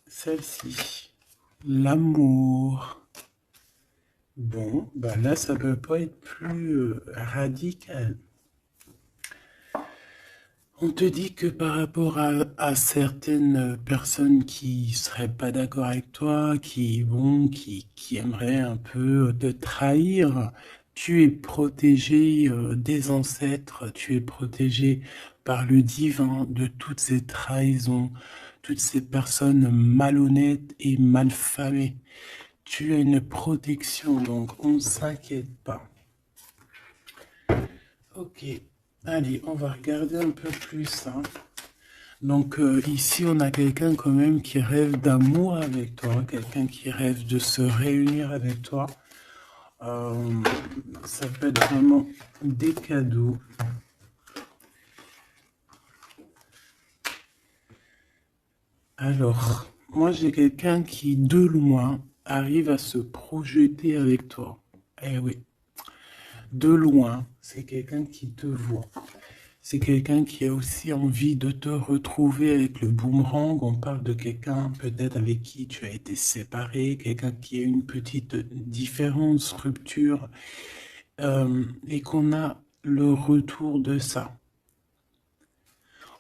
Celle-ci. L'amour. Bon, bah là, ça peut pas être plus radical. On te dit que par rapport à certaines personnes qui seraient pas d'accord avec toi, qui aimeraient un peu te trahir, tu es protégé des ancêtres, tu es protégé par le divin de toutes ces trahisons, toutes ces personnes malhonnêtes et malfamées. Tu as une protection, donc on ne s'inquiète pas. Ok, allez, on va regarder un peu plus, hein. Donc ici, on a quelqu'un quand même qui rêve d'amour avec toi, quelqu'un qui rêve de se réunir avec toi. Ça peut être vraiment des cadeaux. Alors, moi j'ai quelqu'un qui de loin arrive à se projeter avec toi. Eh oui, de loin, c'est quelqu'un qui te voit. C'est quelqu'un qui a aussi envie de te retrouver avec le boomerang. On parle de quelqu'un peut-être avec qui tu as été séparé, quelqu'un qui a une petite différence, rupture, et qu'on a le retour de ça.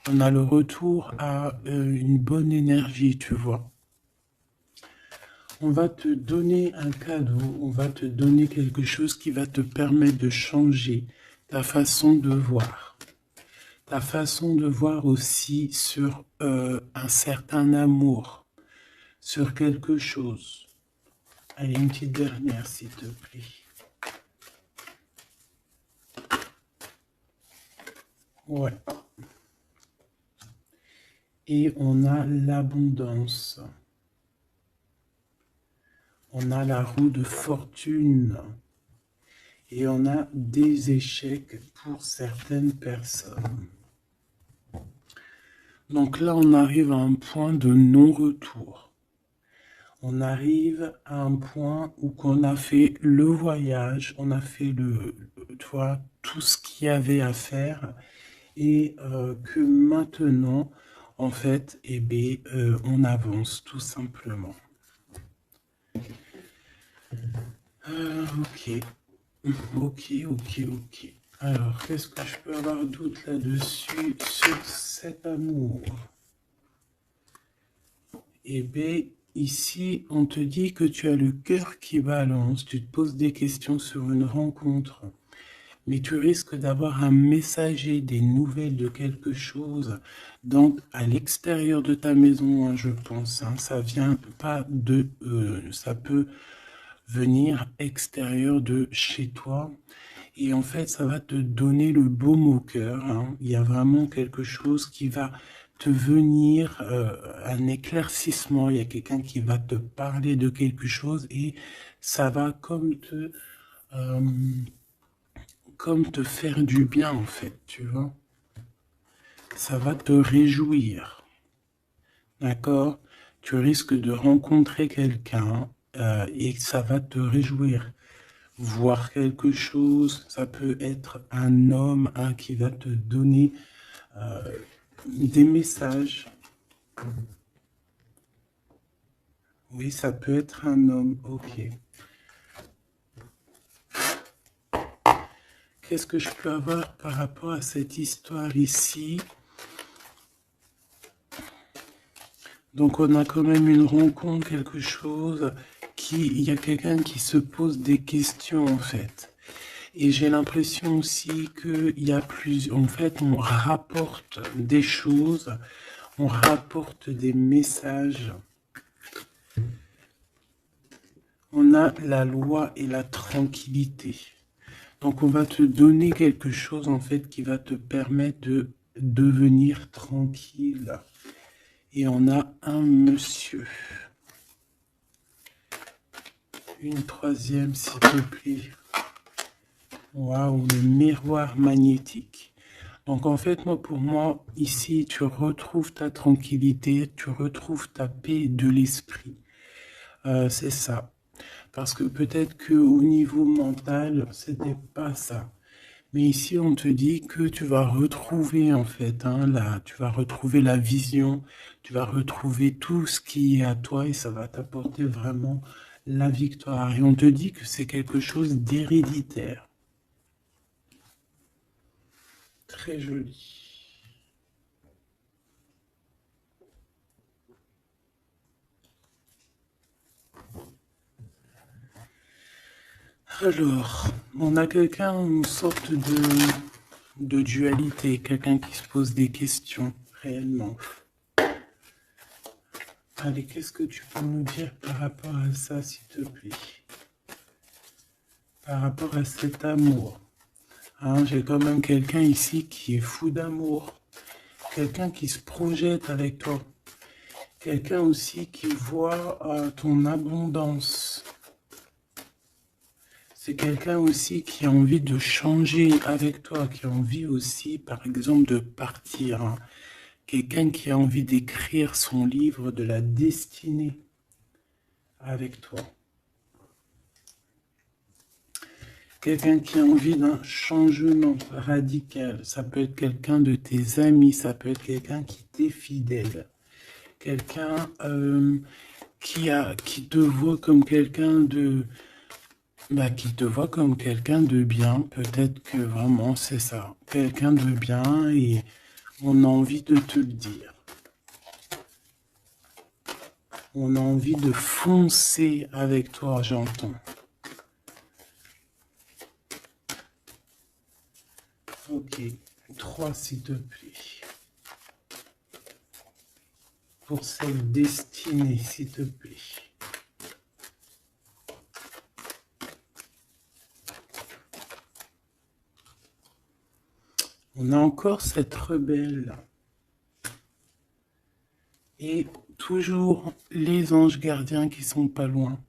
On a le retour à une bonne énergie, tu vois. On va te donner un cadeau, on va te donner quelque chose qui va te permettre de changer ta façon de voir. Ta façon de voir aussi sur un certain amour, sur quelque chose. Allez, une petite dernière, s'il te plaît. Ouais. Et on a l'abondance. On a la roue de fortune. Et on a des échecs pour certaines personnes. Donc là, on arrive à un point de non-retour. On arrive à un point où on a fait le voyage, on a fait tu vois, tout ce qu'il y avait à faire et que maintenant, en fait, eh bien, on avance tout simplement. Ok, ok. Alors, qu'est-ce que je peux avoir d'autre là-dessus sur cet amour? Eh bien, ici, on te dit que tu as le cœur qui balance, tu te poses des questions sur une rencontre, mais tu risques d'avoir un messager, des nouvelles de quelque chose, donc à l'extérieur de ta maison, hein, je pense, hein, ça vient pas de... ça peut venir extérieur de chez toi, et en fait, ça va te donner le baume au cœur, hein. Il y a vraiment quelque chose qui va te venir, un éclaircissement. Il y a quelqu'un qui va te parler de quelque chose et ça va comme te faire du bien, en fait, tu vois. Ça va te réjouir, d'accord? Tu risques de rencontrer quelqu'un et ça va te réjouir. Voir quelque chose, ça peut être un homme qui va te donner des messages. Oui, ça peut être un homme, ok. Qu'est-ce que je peux avoir par rapport à cette histoire ici? Donc on a quand même une rencontre, quelque chose il y a quelqu'un qui se pose des questions en fait. Et j'ai l'impression aussi qu'il y a en fait, on rapporte des choses, on rapporte des messages. On a la loi et la tranquillité. Donc on va te donner quelque chose en fait qui va te permettre de devenir tranquille. Et on a un monsieur. Une troisième s'il te plaît. Waouh, le miroir magnétique. Donc en fait, pour moi, ici, tu retrouves ta tranquillité, tu retrouves ta paix de l'esprit. C'est ça. Parce que peut-être qu'au niveau mental, c'était pas ça. Mais ici, on te dit que tu vas retrouver, en fait, hein, tu vas retrouver la vision, tu vas retrouver tout ce qui est à toi et ça va t'apporter vraiment la victoire. Et on te dit que c'est quelque chose d'héréditaire. Très joli. Alors, on a quelqu'un, une sorte de dualité, quelqu'un qui se pose des questions réellement. Allez, qu'est-ce que tu peux nous dire par rapport à ça, s'il te plaît? Par rapport à cet amour. Hein, j'ai quand même quelqu'un ici qui est fou d'amour. Quelqu'un qui se projette avec toi. Quelqu'un aussi qui voit ton abondance. C'est quelqu'un aussi qui a envie de changer avec toi, qui a envie aussi, par exemple, de partir. Hein. Quelqu'un qui a envie d'écrire son livre de la destinée avec toi. Quelqu'un qui a envie d'un changement radical. Ça peut être quelqu'un de tes amis, ça peut être quelqu'un qui t'est fidèle. Quelqu'un qui te voit comme quelqu'un de... qui te voit comme quelqu'un de bien. Peut-être que vraiment c'est ça. Quelqu'un de bien et on a envie de te le dire. On a envie de foncer avec toi, j'entends. Ok, 3 s'il te plaît. Pour cette destinée, s'il te plaît. On a encore cette rebelle. Et toujours les anges gardiens qui sont pas loin.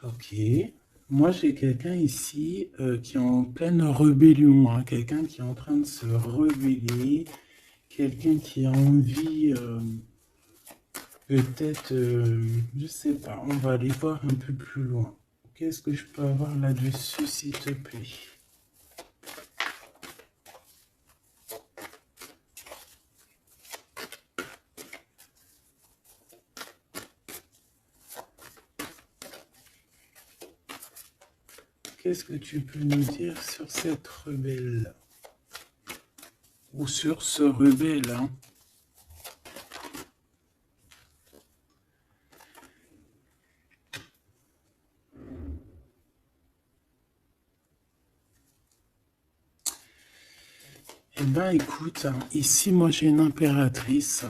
Ok. Moi, j'ai quelqu'un ici qui est en pleine rébellion. Hein, quelqu'un qui est en train de se rebeller. Quelqu'un qui a envie, peut-être, je sais pas, on va aller voir un peu plus loin. Qu'est-ce que je peux avoir là-dessus, s'il te plaît? Qu'est-ce que tu peux nous dire sur cette rebelle? Ou sur ce rebelle, hein? Eh ben, écoute, hein, ici, moi, j'ai une impératrice.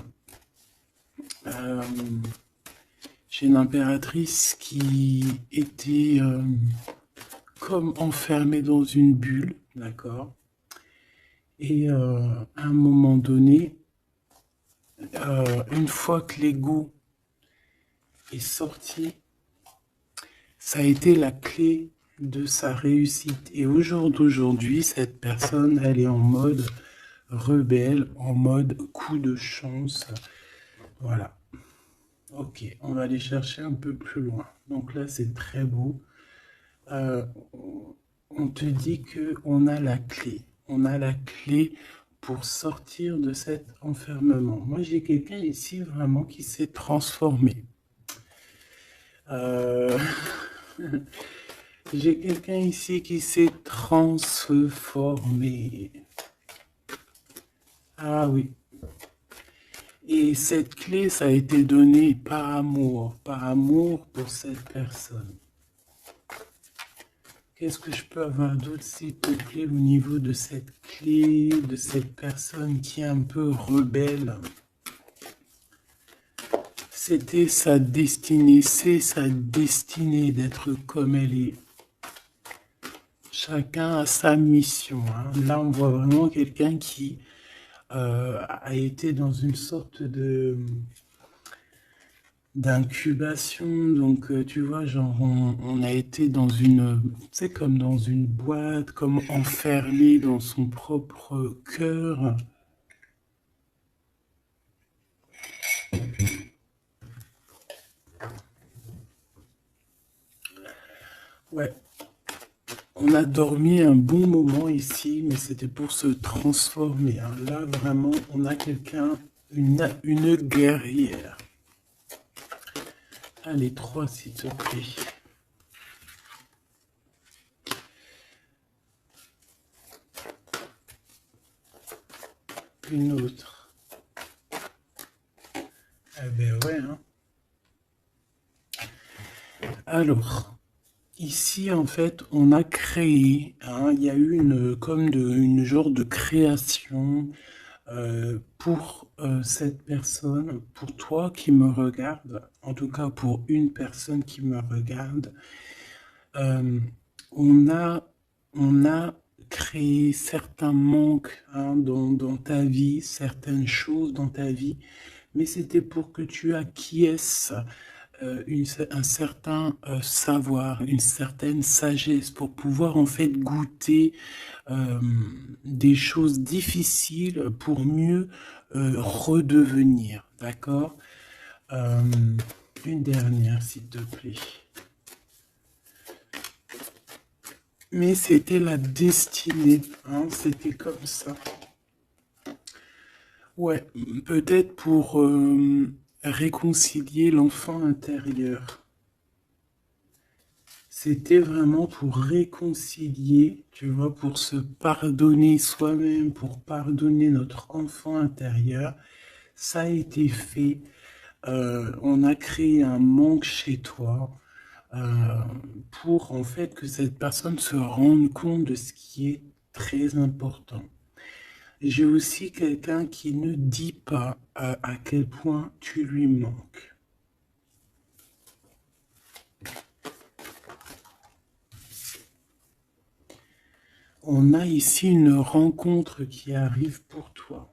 J'ai une impératrice qui était comme enfermée dans une bulle, d'accord? Et à un moment donné, une fois que l'ego est sorti, ça a été la clé de sa réussite. Et au jour d'aujourd'hui, cette personne, elle est en mode rebelle, en mode coup de chance. Voilà. Ok, on va aller chercher un peu plus loin. Donc là, c'est très beau. On te dit qu'on a la clé. On a la clé pour sortir de cet enfermement. Moi, j'ai quelqu'un ici vraiment qui s'est transformé. J'ai quelqu'un ici qui s'est transformé. Ah oui. Et cette clé, ça a été donné par amour pour cette personne. Qu'est-ce que je peux avoir d'autre, s'il te plaît, au niveau de cette clé, de cette personne qui est un peu rebelle? C'était sa destinée, c'est sa destinée d'être comme elle est. Chacun a sa mission. Hein. Là, on voit vraiment quelqu'un qui a été dans une sorte d'incubation. Donc, tu vois, genre, on a été dans une, tu sais, comme dans une boîte, comme enfermé dans son propre cœur. Ouais. On a dormi un bon moment ici, mais c'était pour se transformer, hein. Là, vraiment, on a quelqu'un, une guerrière. Allez, 3, s'il te plaît. Une autre. Eh ben ouais, hein. Alors, ici, en fait, on a créé, hein, il y a eu une genre de création pour cette personne, pour toi qui me regarde, en tout cas pour une personne qui me regarde. Euh, on a créé certains manques, hein, dans ta vie, certaines choses dans ta vie, mais c'était pour que tu acquiesces un certain savoir, une certaine sagesse pour pouvoir en fait goûter euh, des choses difficiles pour mieux redevenir, d'accord? Euh, une dernière, s'il te plaît. Mais c'était la destinée, hein, c'était comme ça. Ouais, peut-être pour réconcilier l'enfant intérieur. C'était vraiment pour réconcilier, tu vois, pour se pardonner soi-même, pour pardonner notre enfant intérieur. Ça a été fait. On a créé un manque chez toi euh, pour en fait que cette personne se rende compte de ce qui est très important. J'ai aussi quelqu'un qui ne dit pas à quel point tu lui manques. On a ici une rencontre qui arrive pour toi.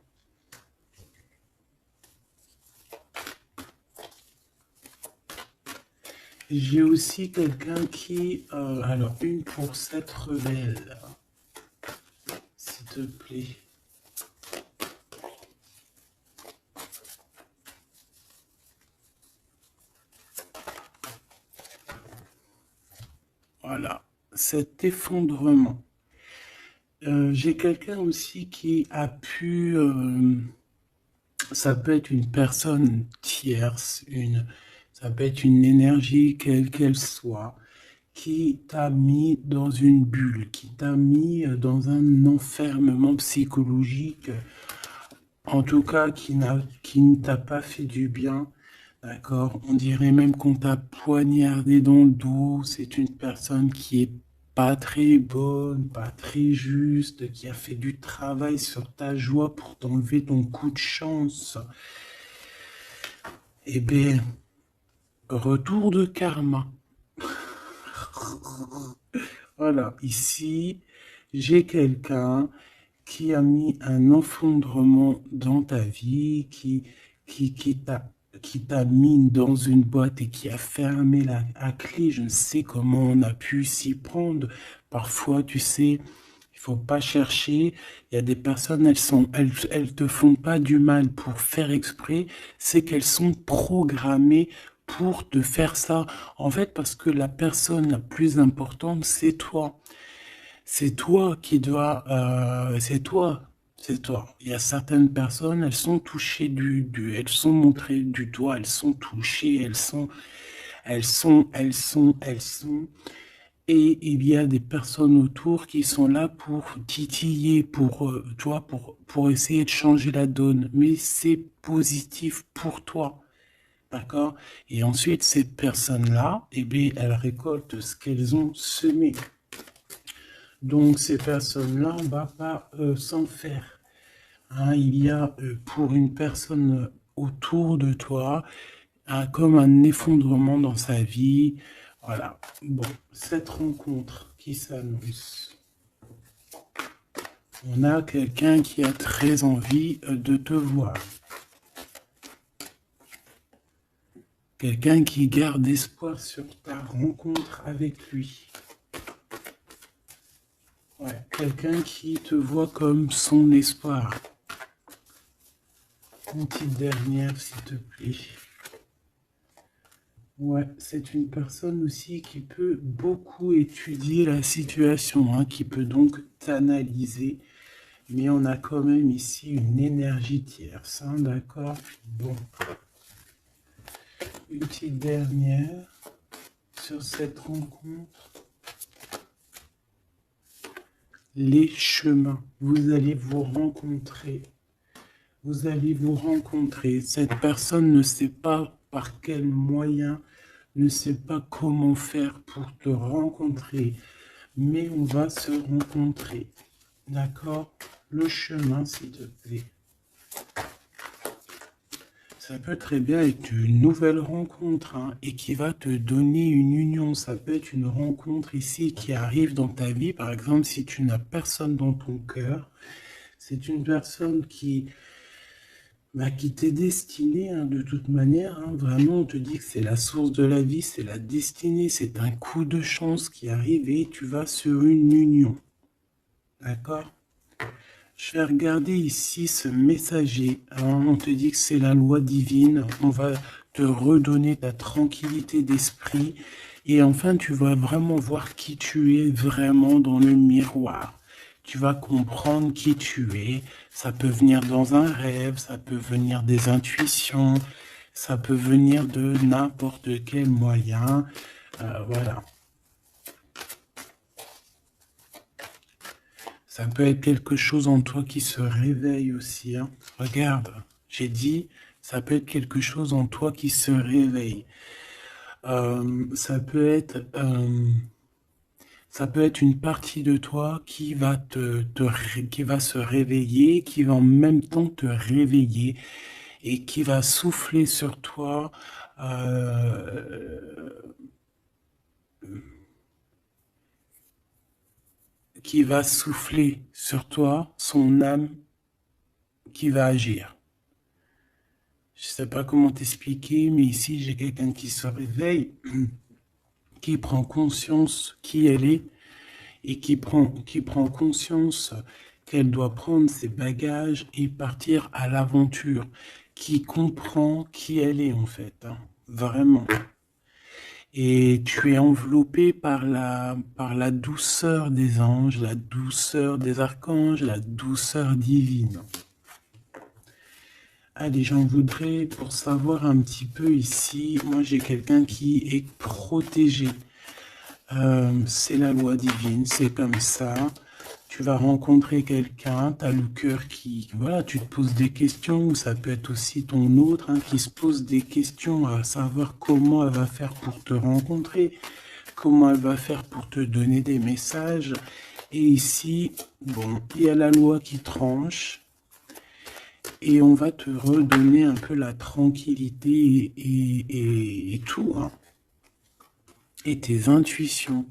J'ai aussi quelqu'un qui... alors, une pour cette rebelle, s'il te plaît. Voilà, cet effondrement. J'ai quelqu'un aussi qui a pu... ça peut être une personne tierce, ça peut être une énergie quelle qu'elle soit, qui t'a mis dans une bulle, qui t'a mis dans un enfermement psychologique, en tout cas qui ne t'a pas fait du bien, d'accord? On dirait même qu'on t'a poignardé dans le dos. C'est une personne qui est pas très bonne, pas très juste, qui a fait du travail sur ta joie pour t'enlever ton coup de chance. Eh bien, retour de karma. Voilà, ici, j'ai quelqu'un qui a mis un effondrement dans ta vie, qui, qui t'a, qui t'a mis dans une boîte et qui a fermé à clé. Je ne sais comment on a pu s'y prendre. Parfois, tu sais, il faut pas chercher. Il y a des personnes, elles te font pas du mal pour faire exprès. C'est qu'elles sont programmées pour te faire ça. En fait, parce que la personne la plus importante, c'est toi. C'est toi qui dois, c'est toi, c'est toi. Il y a certaines personnes, elles sont touchées elles sont montrées du doigt, elles sont touchées, elles sont. Et il y a des personnes autour qui sont là pour titiller, tu vois, pour essayer de changer la donne. Mais c'est positif pour toi. D'accord? Et ensuite, ces personnes-là, eh bien, elles récoltent ce qu'elles ont semé. Donc ces personnes-là, on ne va pas s'en faire. Hein, il y a pour une personne autour de toi comme un effondrement dans sa vie. Voilà. Bon, cette rencontre qui s'annonce. On a quelqu'un qui a très envie de te voir. Quelqu'un qui garde espoir sur ta rencontre avec lui. Ouais, quelqu'un qui te voit comme son espoir. Une petite dernière, s'il te plaît. Ouais, c'est une personne aussi qui peut beaucoup étudier la situation, hein, qui peut donc t'analyser. Mais on a quand même ici une énergie tierce, hein, d'accord? Bon, une petite dernière sur cette rencontre. Les chemins, vous allez vous rencontrer. Vous allez vous rencontrer. Cette personne ne sait pas par quel moyen, ne sait pas comment faire pour te rencontrer, mais on va se rencontrer. D'accord? Le chemin, s'il te plaît. Ça peut très bien être une nouvelle rencontre, hein, et qui va te donner une union. Ça peut être une rencontre ici qui arrive dans ta vie. Par exemple, si tu n'as personne dans ton cœur, c'est une personne qui t'est destinée, hein, de toute manière. Hein. Vraiment, on te dit que c'est la source de la vie, c'est la destinée, c'est un coup de chance qui arrive et tu vas sur une union. D'accord? Je vais regarder ici ce messager. Alors, on te dit que c'est la loi divine. On va te redonner ta tranquillité d'esprit. Et enfin, tu vas vraiment voir qui tu es vraiment dans le miroir. Tu vas comprendre qui tu es. Ça peut venir dans un rêve, ça peut venir des intuitions, ça peut venir de n'importe quel moyen. Voilà. Ça peut être quelque chose en toi qui se réveille aussi. Hein. Regarde, j'ai dit, ça peut être quelque chose en toi qui se réveille. Ça peut être une partie de toi qui va qui va se réveiller, qui va en même temps te réveiller et qui va souffler sur toi. Qui va souffler sur toi son âme qui va agir. Je ne sais pas comment t'expliquer, mais ici j'ai quelqu'un qui se réveille, qui prend conscience qui elle est et qui prend conscience qu'elle doit prendre ses bagages et partir à l'aventure, qui comprend qui elle est en fait, hein, vraiment. Et tu es enveloppé par la douceur des anges, la douceur des archanges, la douceur divine. Allez, j'en voudrais pour savoir un petit peu ici. Moi, j'ai quelqu'un qui est protégé. C'est la loi divine, c'est comme ça. Tu vas rencontrer quelqu'un, tu as le cœur qui... Voilà, tu te poses des questions, ou ça peut être aussi ton autre, hein, qui se pose des questions à savoir comment elle va faire pour te rencontrer, comment elle va faire pour te donner des messages. Et ici, bon, il y a la loi qui tranche. Et on va te redonner un peu la tranquillité et tout, hein. Et tes intuitions.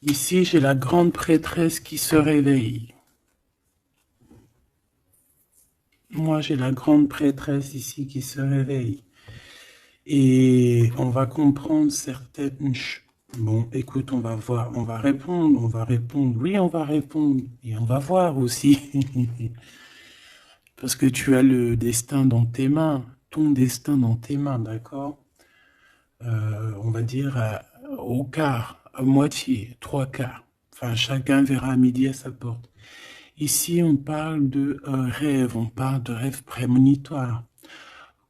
Ici, j'ai la grande prêtresse qui se réveille. Moi, j'ai la grande prêtresse ici qui se réveille. Et on va comprendre certaines... Bon, écoute, on va voir, on va répondre, oui, on va répondre. Et on va voir aussi. Parce que tu as le destin dans tes mains, ton destin dans tes mains, d'accord? On va dire au quart, à moitié, trois quarts. Enfin, chacun verra à midi à sa porte. Ici, on parle de rêve, on parle de rêve prémonitoire,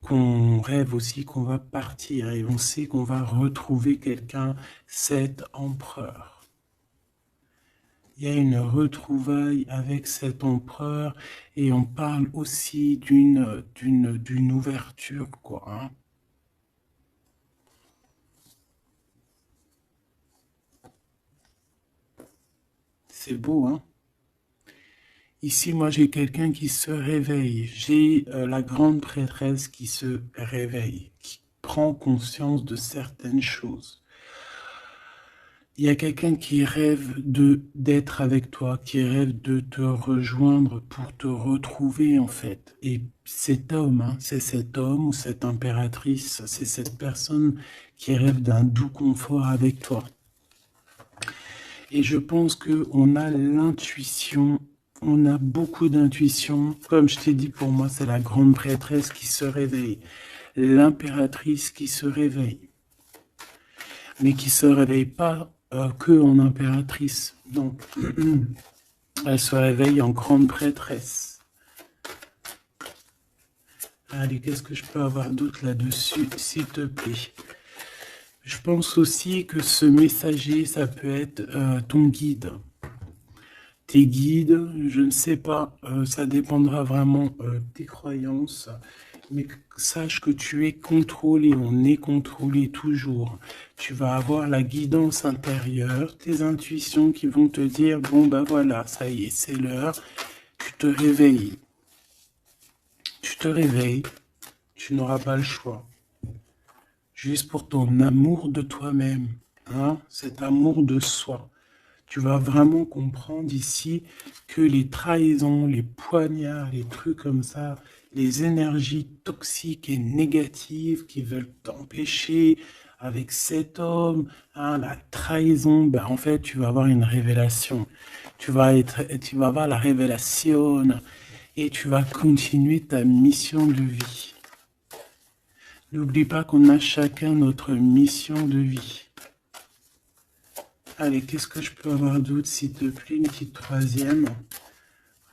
qu'on rêve aussi qu'on va partir et on sait qu'on va retrouver quelqu'un, cet empereur. Il y a une retrouvaille avec cet empereur et on parle aussi d'une ouverture, quoi, hein. C'est beau, hein? Ici, moi, j'ai quelqu'un qui se réveille. J'ai la grande prêtresse qui se réveille, qui prend conscience de certaines choses. Il y a quelqu'un qui rêve d'être avec toi, qui rêve de te rejoindre pour te retrouver, en fait. Et cet homme, hein, c'est cet homme ou cette impératrice, c'est cette personne qui rêve d'un doux confort avec toi. Et je pense qu'on a l'intuition, on a beaucoup d'intuition. Comme je t'ai dit, pour moi, c'est la grande prêtresse qui se réveille, l'impératrice qui se réveille. mais qui se réveille pas que en impératrice. Donc, elle se réveille en grande prêtresse. Allez, qu'est-ce que je peux avoir d'autre là-dessus, s'il te plaît? Je pense aussi que ce messager, ça peut être ton guide. Tes guides, je ne sais pas, ça dépendra vraiment de tes croyances, mais sache que tu es contrôlé, on est contrôlé toujours. Tu vas avoir la guidance intérieure, tes intuitions qui vont te dire, bon ben voilà, ça y est, c'est l'heure, tu te réveilles. Tu te réveilles, tu n'auras pas le choix. Juste pour ton amour de toi-même, hein, cet amour de soi. Tu vas vraiment comprendre ici que les trahisons, les poignards, les trucs comme ça, les énergies toxiques et négatives qui veulent t'empêcher avec cet homme, hein, la trahison, ben en fait, tu vas avoir une révélation. Tu vas avoir la révélation et tu vas continuer ta mission de vie. N'oublie pas qu'on a chacun notre mission de vie. Allez, qu'est-ce que je peux avoir d'autre, s'il te plaît, une petite troisième.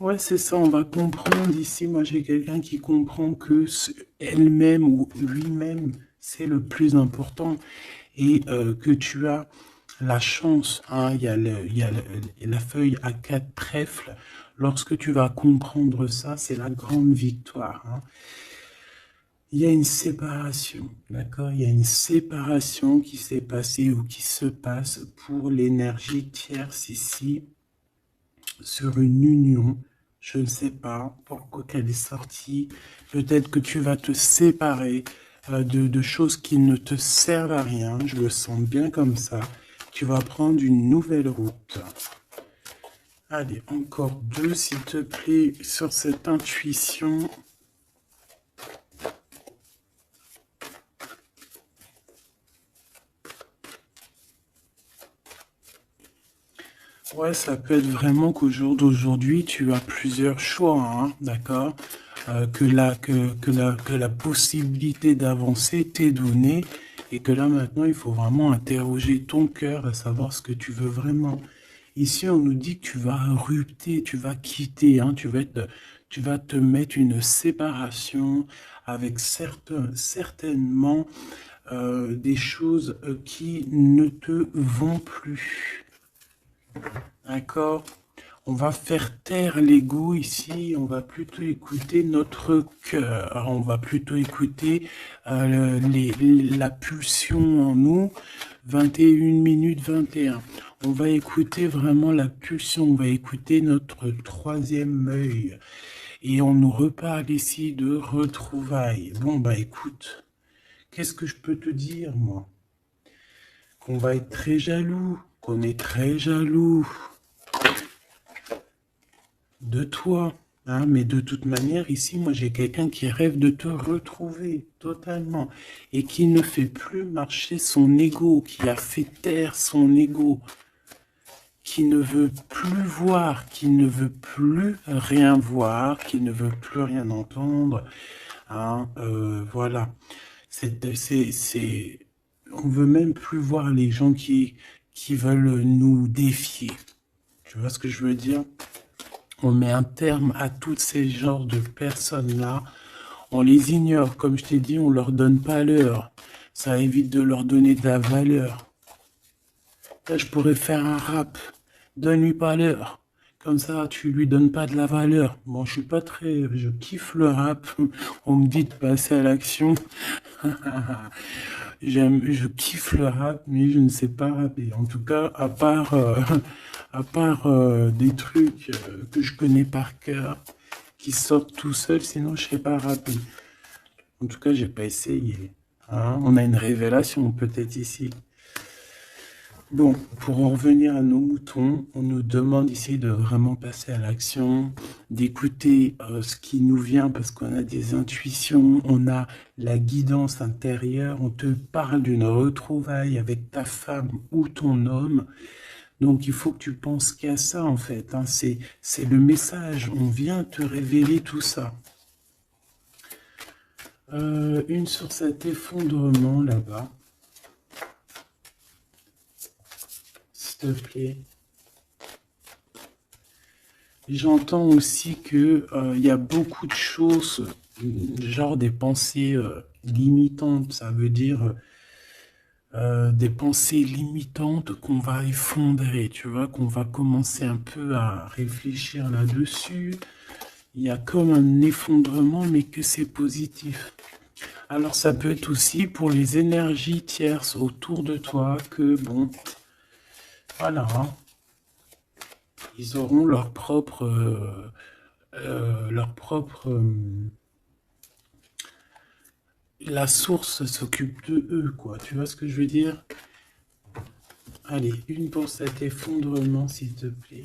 Ouais, c'est ça, on va comprendre ici. Moi, j'ai quelqu'un qui comprend que elle-même ou lui-même, c'est le plus important. Et que tu as la chance, hein, il y a la feuille à 4 trèfles. Lorsque tu vas comprendre ça, c'est la grande victoire. Hein. Il y a une séparation, d'accord? Il y a une séparation qui s'est passée ou qui se passe pour l'énergie tierce ici sur une union. Je ne sais pas pourquoi qu'elle est sortie. Peut-être que tu vas te séparer de choses qui ne te servent à rien. Je le sens bien comme ça. Tu vas prendre une nouvelle route. Allez, encore deux, s'il te plaît, sur cette intuition. Ouais, ça peut être vraiment qu'au jour d'aujourd'hui, tu as plusieurs choix, hein, d'accord? Que la possibilité d'avancer t'est donnée et que là maintenant, il faut vraiment interroger ton cœur à savoir ce que tu veux vraiment. Ici, on nous dit que tu vas rupter, tu vas quitter, hein, tu vas te mettre une séparation avec certainement des choses qui ne te vont plus. D'accord? On va faire taire l'ego ici, on va plutôt écouter notre cœur, on va plutôt écouter la pulsion en nous, 21 minutes 21. On va écouter vraiment la pulsion, on va écouter notre troisième œil. Et on nous reparle ici de retrouvailles. Bon, bah écoute, qu'est-ce que je peux te dire, moi? Qu'on va être très jaloux, qu'on est très jaloux de toi, hein, mais de toute manière, ici, moi, j'ai quelqu'un qui rêve de te retrouver totalement et qui ne fait plus marcher son ego, qui a fait taire son ego, qui ne veut plus voir, qui ne veut plus rien voir, qui ne veut plus rien entendre, hein, voilà. On veut même plus voir les gens qui veulent nous défier. Tu vois ce que je veux dire? On met un terme à tous ces genres de personnes-là. On les ignore, comme je t'ai dit, on leur donne pas l'heure. Ça évite de leur donner de la valeur. Là, je pourrais faire un rap. Donne-lui pas l'heure. Comme ça, tu lui donnes pas de la valeur. Bon, je suis pas très... Je kiffe le rap. On me dit de passer à l'action. Je kiffe le rap, mais je ne sais pas rapper. En tout cas, à part des trucs que je connais par cœur, qui sortent tout seuls, sinon je ne sais pas rapper. En tout cas, j'ai pas essayé. Hein, on a une révélation peut-être ici. Bon, pour en revenir à nos moutons, on nous demande ici de vraiment passer à l'action, d'écouter ce qui nous vient parce qu'on a des intuitions, on a la guidance intérieure, on te parle d'une retrouvaille avec ta femme ou ton homme. Donc il faut que tu penses qu'à ça en fait, hein. C'est le message, on vient te révéler tout ça. Une sur cet effondrement là-bas. te plaît. J'entends aussi que il y a beaucoup de choses, genre des pensées limitantes. Ça veut dire des pensées limitantes qu'on va effondrer, tu vois, qu'on va commencer un peu à réfléchir là-dessus. Il y a comme un effondrement, mais que c'est positif. Alors ça peut être aussi pour les énergies tierces autour de toi que, bon, voilà, hein, ils auront leur propre, la source s'occupe de eux, quoi. Tu vois ce que je veux dire? Allez, une pour cet effondrement, s'il te plaît.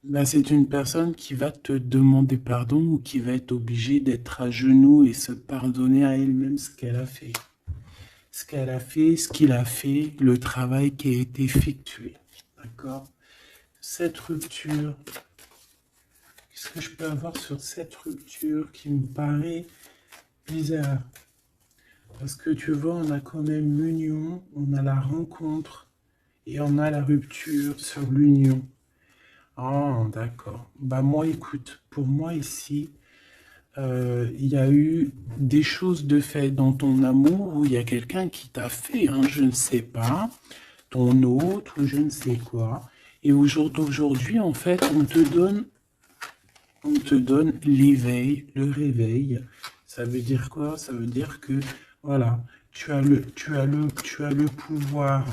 Là, c'est une personne qui va te demander pardon ou qui va être obligée d'être à genoux et se pardonner à elle-même ce qu'elle a fait. Ce qu'elle a fait, ce qu'il a fait, le travail qui a été effectué. D'accord? Cette rupture, qu'est-ce que je peux avoir sur cette rupture qui me paraît bizarre? Parce que tu vois, on a quand même l'union, on a la rencontre et on a la rupture sur l'union. Ah, d'accord. Bah moi, écoute, pour moi ici, il y a eu des choses de fait dans ton amour où il y a quelqu'un qui t'a fait, hein, je ne sais pas, ton autre ou je ne sais quoi. Et au jour d'aujourd'hui, en fait, on te donne l'éveil, le réveil. Ça veut dire quoi? Ça veut dire que, voilà, tu as le pouvoir,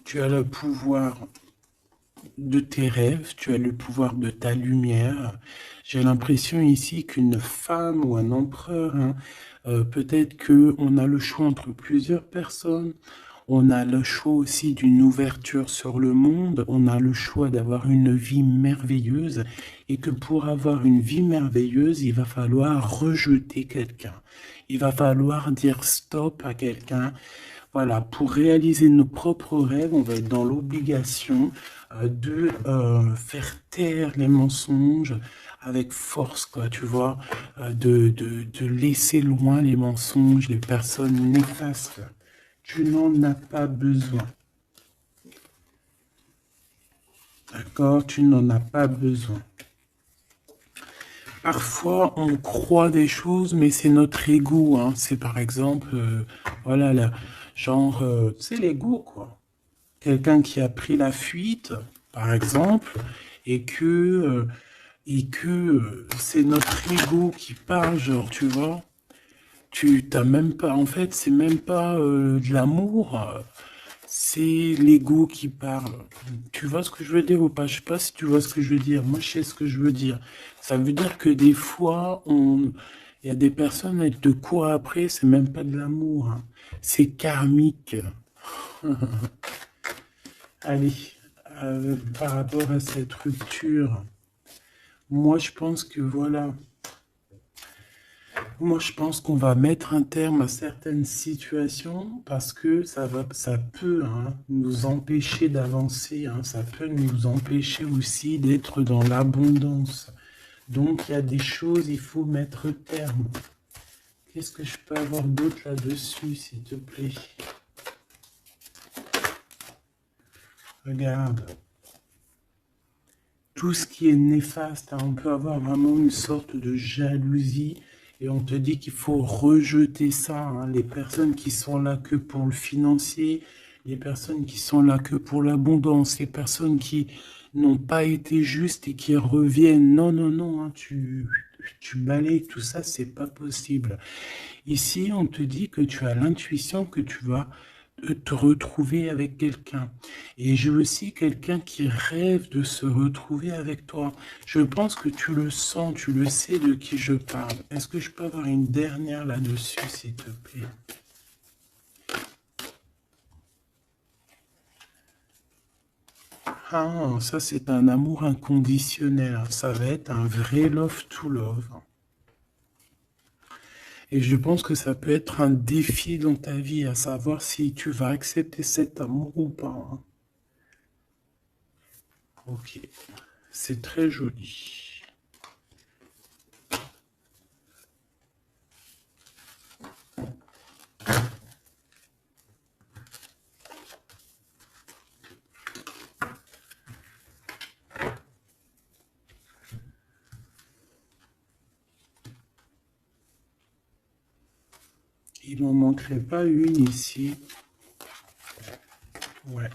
tu as le pouvoir de tes rêves, tu as le pouvoir de ta lumière. J'ai l'impression ici qu'une femme ou un empereur, hein, peut-être que on a le choix entre plusieurs personnes. On a le choix aussi d'une ouverture sur le monde. On a le choix d'avoir une vie merveilleuse. Et que pour avoir une vie merveilleuse, il va falloir rejeter quelqu'un. Il va falloir dire stop à quelqu'un. Voilà, pour réaliser nos propres rêves, on va être dans l'obligation de faire taire les mensonges avec force, quoi, tu vois, de laisser loin les mensonges, les personnes néfastes. Tu n'en as pas besoin. D'accord? Tu n'en as pas besoin. Parfois, on croit des choses, mais c'est notre ego, hein. C'est par exemple, voilà, genre, c'est l'ego, quoi. Quelqu'un qui a pris la fuite, par exemple, et que c'est notre ego qui parle, genre, tu vois. Tu t'as même pas, en fait, c'est même pas de l'amour, c'est l'ego qui parle. Tu vois ce que je veux dire ou pas? Je sais pas si tu vois ce que je veux dire. Moi, je sais ce que je veux dire. Ça veut dire que des fois, il y a des personnes, elles te courent après, c'est même pas de l'amour, hein. C'est karmique. Allez, par rapport à cette rupture, moi, je pense que voilà. Moi, je pense qu'on va mettre un terme à certaines situations parce que ça peut, hein, nous empêcher d'avancer, hein, ça peut nous empêcher aussi d'être dans l'abondance. Donc, il y a des choses, il faut mettre terme. Qu'est-ce que je peux avoir d'autre là-dessus, s'il te plaît? Regarde. Tout ce qui est néfaste, hein, on peut avoir vraiment une sorte de jalousie et on te dit qu'il faut rejeter ça, hein. Les personnes qui sont là que pour le financier, les personnes qui sont là que pour l'abondance, les personnes qui n'ont pas été justes et qui reviennent. Non, non, non, hein, tu balayes tout ça, c'est pas possible. Ici, on te dit que tu as l'intuition que tu vas te retrouver avec quelqu'un. Et j'ai aussi quelqu'un qui rêve de se retrouver avec toi. Je pense que tu le sens, tu le sais de qui je parle. Est-ce que je peux avoir une dernière là-dessus, s'il te plaît? Ah, ça c'est un amour inconditionnel. Ça va être un vrai love to love. Et je pense que ça peut être un défi dans ta vie, à savoir si tu vas accepter cet amour ou pas, hein. Ok, c'est très joli. Il n'en manquerait pas une ici. Ouais.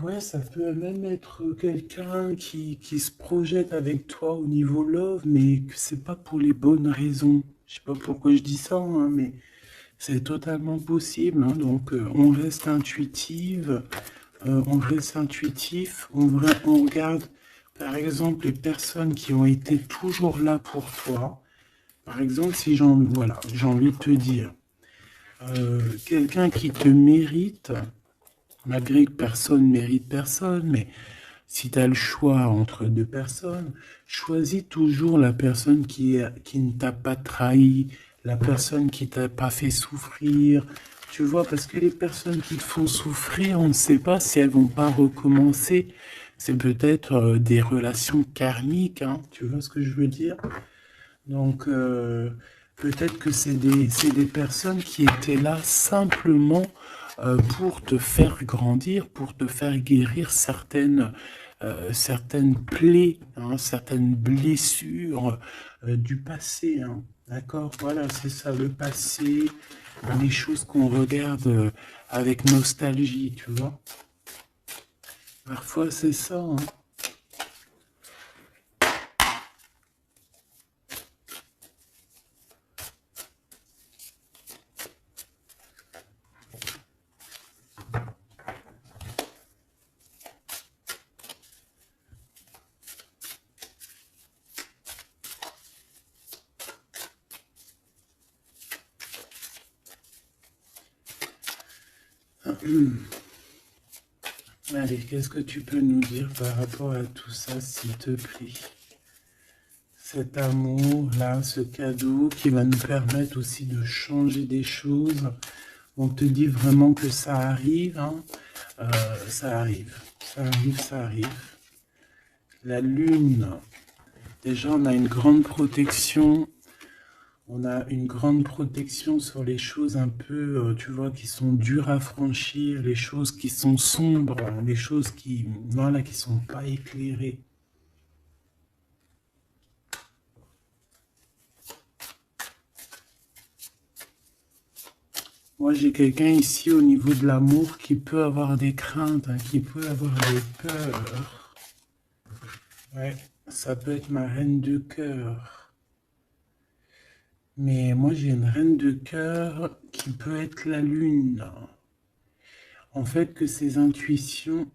Ouais, ça peut même être quelqu'un qui se projette avec toi au niveau love, mais que c'est pas pour les bonnes raisons. Je sais pas pourquoi je dis ça, hein, mais c'est totalement possible. Hein. Donc, on reste intuitive, on reste intuitif, on regarde, par exemple, les personnes qui ont été toujours là pour toi. Par exemple, si voilà, j'ai envie de te dire, quelqu'un qui te mérite, malgré que personne mérite personne, mais si tu as le choix entre deux personnes, choisis toujours la personne qui ne t'a pas trahi, la personne qui t'a pas fait souffrir. Tu vois, parce que les personnes qui te font souffrir, on ne sait pas si elles vont pas recommencer. C'est peut-être des relations karmiques, hein, tu vois ce que je veux dire? Donc, peut-être que c'est des personnes qui étaient là simplement pour te faire grandir, pour te faire guérir certaines plaies, hein, certaines blessures du passé. Hein. D'accord? Voilà, c'est ça, le passé, les choses qu'on regarde avec nostalgie, tu vois? Parfois, c'est ça. Hein. Allez, qu'est-ce que tu peux nous dire par rapport à tout ça, s'il te plaît? Cet amour-là, ce cadeau qui va nous permettre aussi de changer des choses. On te dit vraiment que ça arrive, hein? Ça arrive, ça arrive, ça arrive. La lune, déjà on a une grande protection. On a une grande protection sur les choses un peu, tu vois, qui sont dures à franchir, les choses qui sont sombres, les choses qui, voilà, qui sont pas éclairées. Moi, j'ai quelqu'un ici au niveau de l'amour qui peut avoir des craintes, hein, qui peut avoir des peurs. Ouais, ça peut être ma reine de cœur. Mais moi, j'ai une reine de cœur qui peut être la lune. En fait, que ses intuitions,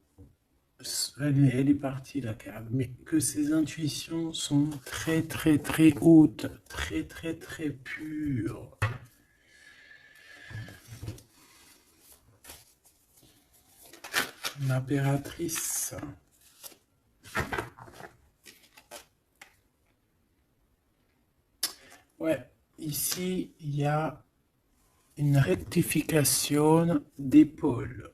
elle est partie la carte, mais que ses intuitions sont très très très hautes, très très très pures. L'impératrice. Ouais, ici, il y a une rectification d'épaule.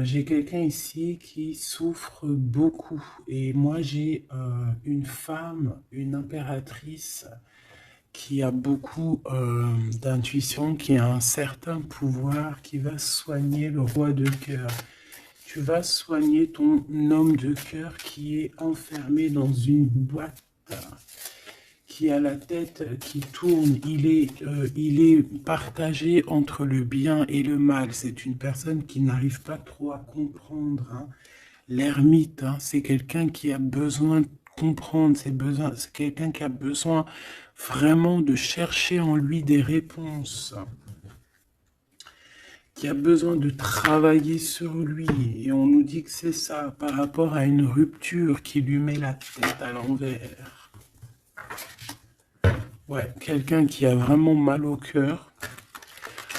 J'ai quelqu'un ici qui souffre beaucoup et moi j'ai une femme, une impératrice qui a beaucoup d'intuition, qui a un certain pouvoir, qui va soigner le roi de cœur. Tu vas soigner ton homme de cœur qui est enfermé dans une boîte, qui a la tête qui tourne. Il est partagé entre le bien et le mal. C'est une personne qui n'arrive pas trop à comprendre. Hein. L'ermite, hein, c'est quelqu'un qui a besoin de comprendre, c'est quelqu'un qui a besoin vraiment de chercher en lui des réponses, qui a besoin de travailler sur lui. Et on nous dit que c'est ça, par rapport à une rupture qui lui met la tête à l'envers. Ouais, quelqu'un qui a vraiment mal au cœur.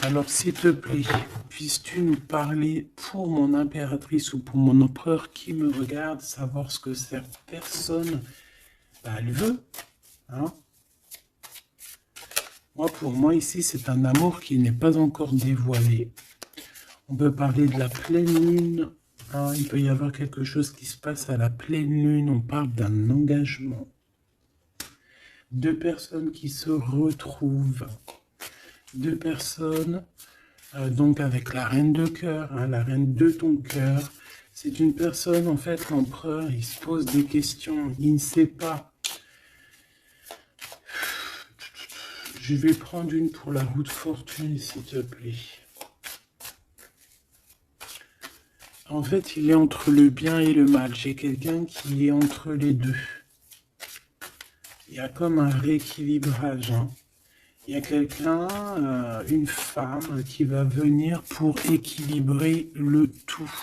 Alors, s'il te plaît, puisses-tu nous parler pour mon impératrice ou pour mon empereur qui me regarde, savoir ce que cette personne, elle veut, hein? Moi, pour moi, ici, c'est un amour qui n'est pas encore dévoilé. On peut parler de la pleine lune. Hein, il peut y avoir quelque chose qui se passe à la pleine lune. On parle d'un engagement. Deux personnes qui se retrouvent. Deux personnes, donc avec la reine de cœur, hein, la reine de ton cœur. C'est une personne, en fait, l'empereur, il se pose des questions. Il ne sait pas. Je vais prendre une pour la roue de fortune, s'il te plaît. En fait, il est entre le bien et le mal. J'ai quelqu'un qui est entre les deux. Il y a comme un rééquilibrage, hein. Il y a quelqu'un, une femme, qui va venir pour équilibrer le tout.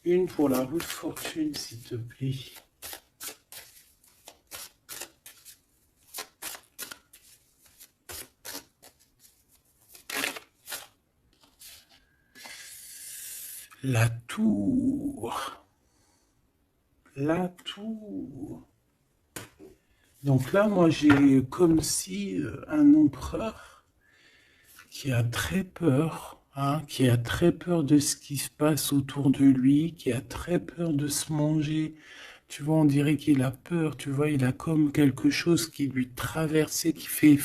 Une pour la roue de fortune, s'il te plaît. La tour. La tour. Donc là, moi, j'ai comme si un empereur qui a très peur, hein, qui a très peur de ce qui se passe autour de lui, qui a très peur de se manger. Tu vois, on dirait qu'il a peur, tu vois, il a comme quelque chose qui lui traverse, qui fait...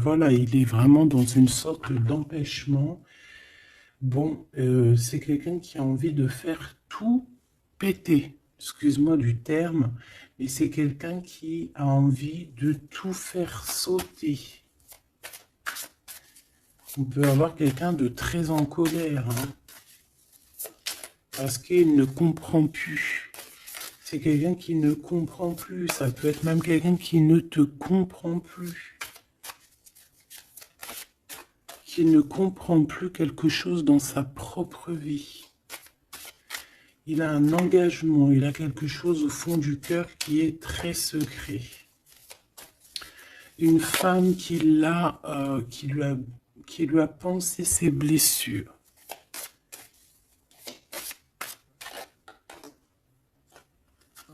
voilà, il est vraiment dans une sorte d'empêchement. Bon, c'est quelqu'un qui a envie de faire tout péter. Excuse-moi du terme, mais c'est quelqu'un qui a envie de tout faire sauter. On peut avoir quelqu'un de très en colère, hein, parce qu'il ne comprend plus. C'est quelqu'un qui ne comprend plus. Ça peut être même quelqu'un qui ne te comprend plus. Qui ne comprend plus quelque chose dans sa propre vie. Il a un engagement, il a quelque chose au fond du cœur qui est très secret. Une femme qui lui a pensé ses blessures.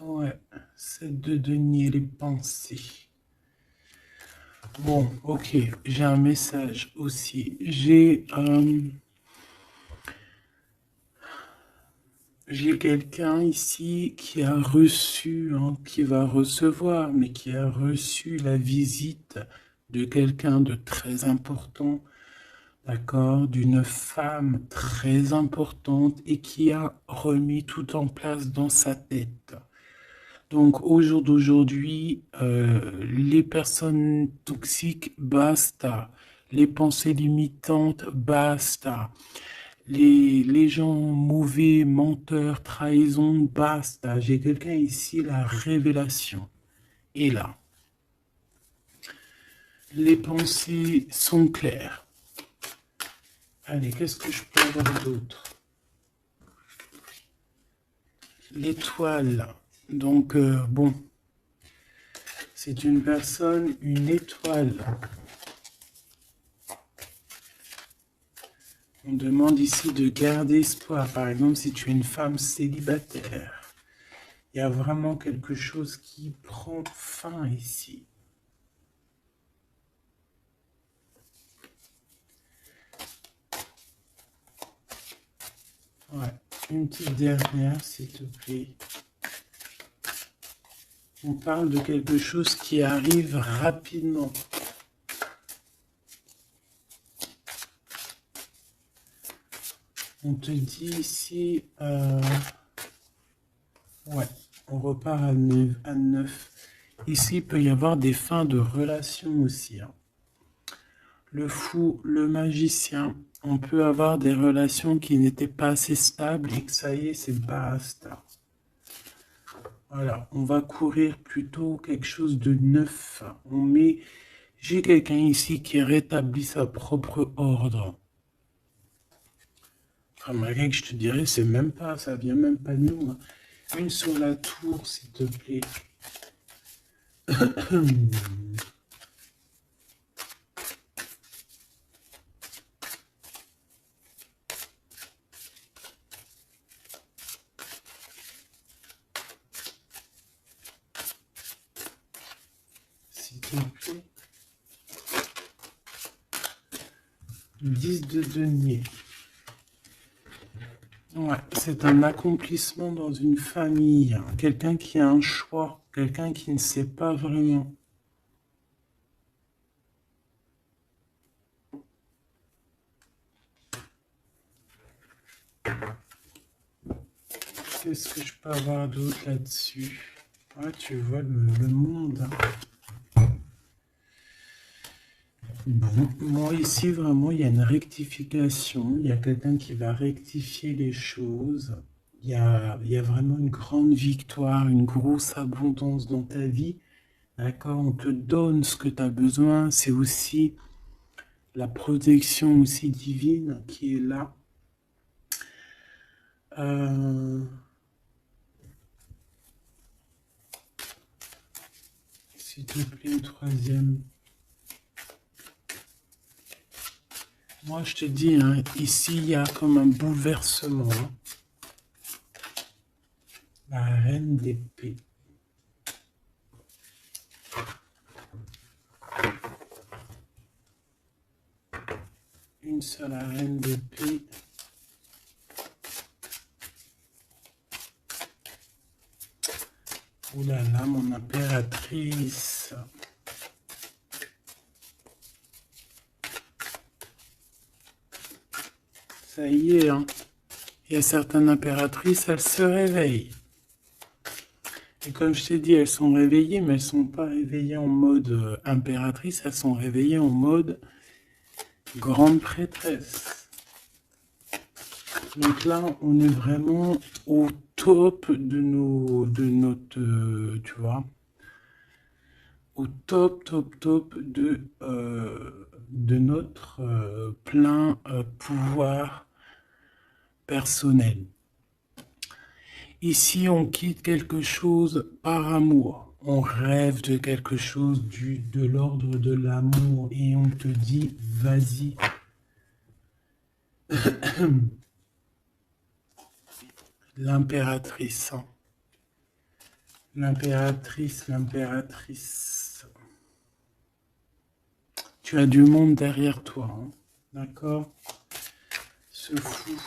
Ouais, c'est de denier les pensées. Bon, ok, j'ai un message aussi. J'ai quelqu'un ici qui a reçu, hein, qui va recevoir, mais qui a reçu la visite de quelqu'un de très important, d'accord, d'une femme très importante et qui a remis tout en place dans sa tête. Donc au jour d'aujourd'hui, les personnes toxiques, basta. Les pensées limitantes, basta. Les gens mauvais, menteurs, trahison, basta. J'ai quelqu'un ici, la révélation est là. Les pensées sont claires. Allez, qu'est-ce que je peux avoir d'autre? L'étoile. Donc, bon, c'est une personne, une étoile. On demande ici de garder espoir. Par exemple, si tu es une femme célibataire, il y a vraiment quelque chose qui prend fin ici. Ouais, une petite dernière, s'il te plaît. On parle de quelque chose qui arrive rapidement. On te dit ici, ouais, on repart à 9. Ici, il peut y avoir des fins de relation aussi, hein. Le fou, le magicien, on peut avoir des relations qui n'étaient pas assez stables et que ça y est, c'est basta. Voilà, on va courir plutôt quelque chose de neuf. J'ai quelqu'un ici qui rétablit sa propre ordre. Enfin, malgré que je te dirais, c'est même pas, ça vient même pas de nous, hein. Une sur la tour, s'il te plaît. S'il te plaît. 10 de denier. Ouais, c'est un accomplissement dans une famille. Quelqu'un qui a un choix. Quelqu'un qui ne sait pas vraiment. Qu'est-ce que je peux avoir d'autre là-dessus? Ah, tu vois le monde. Bon, moi ici, vraiment, il y a une rectification. Il y a quelqu'un qui va rectifier les choses. Il y a vraiment une grande victoire, une grosse abondance dans ta vie. D'accord? On te donne ce que tu as besoin. C'est aussi la protection aussi divine qui est là. S'il te plaît, le troisième. Moi, je te dis, hein, ici, il y a comme un bouleversement. Hein. La reine d'épée. Une seule reine d'épée. Ouh là là, mon impératrice. Ça y est, hein. Il y a certaines impératrices, elles se réveillent. Et comme je t'ai dit, elles sont réveillées, mais elles ne sont pas réveillées en mode impératrice, elles sont réveillées en mode grande prêtresse. Donc là, on est vraiment au top de notre, tu vois, au top de notre plein pouvoir personnel. Ici, on quitte quelque chose par amour. On rêve de quelque chose de l'ordre de l'amour et on te dit, vas-y. L'impératrice. Hein. L'impératrice. Tu as du monde derrière toi. Hein. D'accord? Ce fou.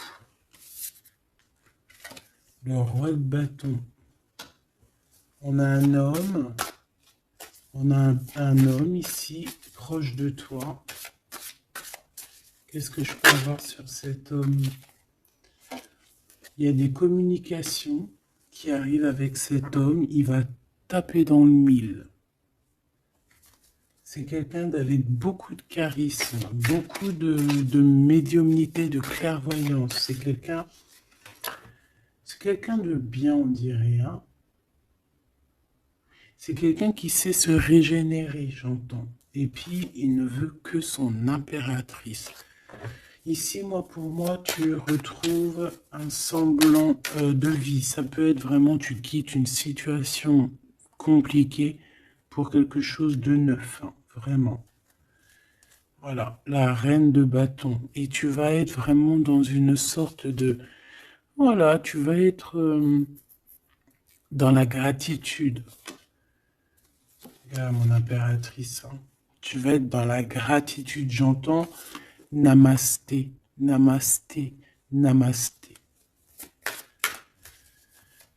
Le roi de bâton. On a un homme. On a un homme ici, proche de toi. Qu'est-ce que je peux voir sur cet homme? Il y a des communications qui arrivent avec cet homme. Il va taper dans le mille. C'est quelqu'un avec beaucoup de charisme, beaucoup de médiumnité, de clairvoyance. C'est quelqu'un de bien, on dirait. Hein. C'est quelqu'un qui sait se régénérer, j'entends. Et puis, il ne veut que son impératrice. Ici, pour moi, tu retrouves un semblant de vie. Ça peut être vraiment, tu quittes une situation compliquée pour quelque chose de neuf, hein, vraiment. Voilà, la reine de bâton. Et tu vas être vraiment dans une sorte de... Voilà, tu vas être dans la gratitude. Regarde mon impératrice. Hein. Tu vas être dans la gratitude. J'entends namasté, namasté, namasté.